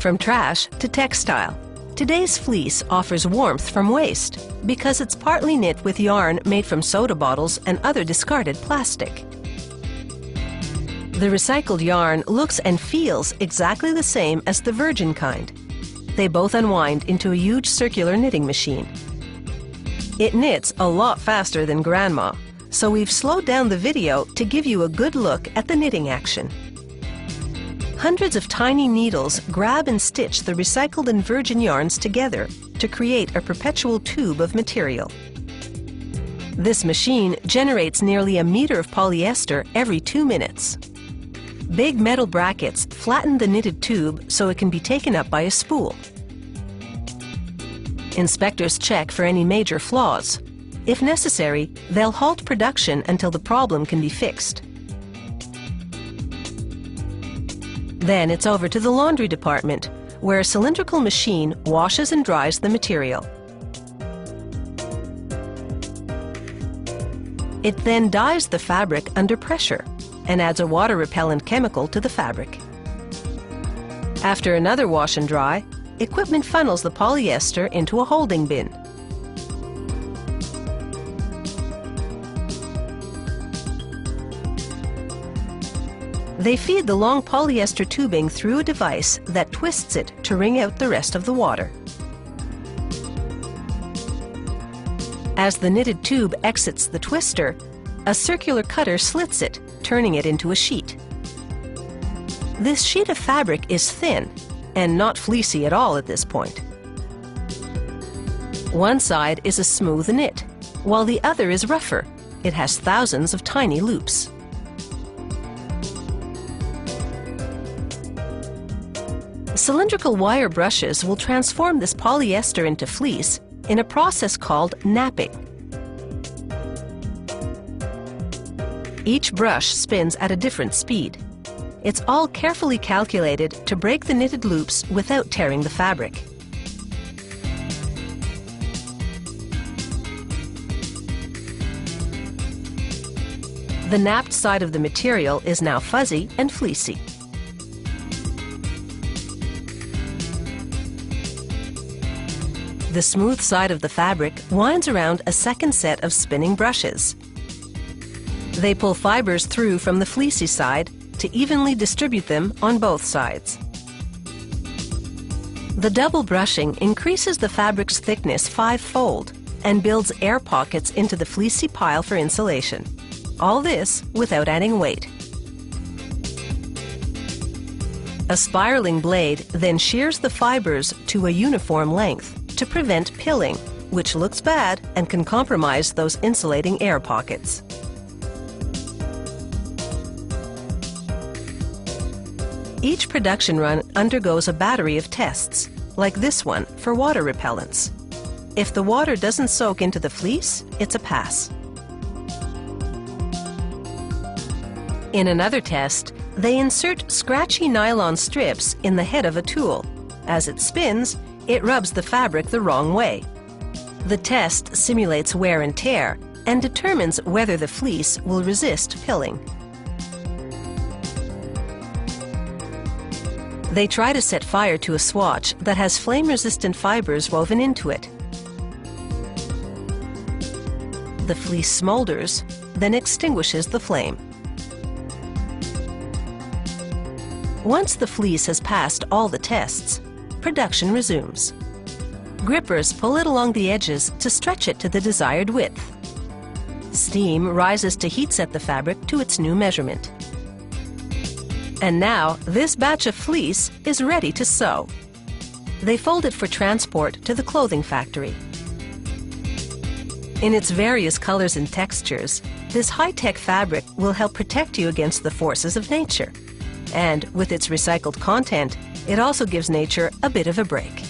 From trash to textile, today's fleece offers warmth from waste because it's partly knit with yarn made from soda bottles and other discarded plastic. The recycled yarn looks and feels exactly the same as the virgin kind. They both unwind into a huge circular knitting machine. It knits a lot faster than Grandma, so we've slowed down the video to give you a good look at the knitting action. Hundreds of tiny needles grab and stitch the recycled and virgin yarns together to create a perpetual tube of material. This machine generates nearly a meter of polyester every 2 minutes. Big metal brackets flatten the knitted tube so it can be taken up by a spool. Inspectors check for any major flaws. If necessary, they'll halt production until the problem can be fixed. Then it's over to the laundry department, where a cylindrical machine washes and dries the material. It then dyes the fabric under pressure and adds a water-repellent chemical to the fabric. After another wash and dry, equipment funnels the polyester into a holding bin. They feed the long polyester tubing through a device that twists it to wring out the rest of the water. As the knitted tube exits the twister, a circular cutter slits it, turning it into a sheet. This sheet of fabric is thin and not fleecy at all at this point. One side is a smooth knit, while the other is rougher. It has thousands of tiny loops. Cylindrical wire brushes will transform this polyester into fleece in a process called napping. Each brush spins at a different speed. It's all carefully calculated to break the knitted loops without tearing the fabric. The napped side of the material is now fuzzy and fleecy. The smooth side of the fabric winds around a second set of spinning brushes. They pull fibers through from the fleecy side to evenly distribute them on both sides. The double brushing increases the fabric's thickness 5-fold and builds air pockets into the fleecy pile for insulation. All this without adding weight. A spiraling blade then shears the fibers to a uniform length to prevent pilling, which looks bad and can compromise those insulating air pockets. Each production run undergoes a battery of tests, like this one for water repellents. If the water doesn't soak into the fleece, it's a pass. In another test, they insert scratchy nylon strips in the head of a tool. As it spins, it rubs the fabric the wrong way. The test simulates wear and tear and determines whether the fleece will resist pilling. They try to set fire to a swatch that has flame-resistant fibers woven into it. The fleece smolders, then extinguishes the flame. Once the fleece has passed all the tests, production resumes. Grippers pull it along the edges to stretch it to the desired width. Steam rises to heat set the fabric to its new measurement. And now, this batch of fleece is ready to sew. They fold it for transport to the clothing factory. In its various colors and textures, this high-tech fabric will help protect you against the forces of nature. And with its recycled content, it also gives nature a bit of a break.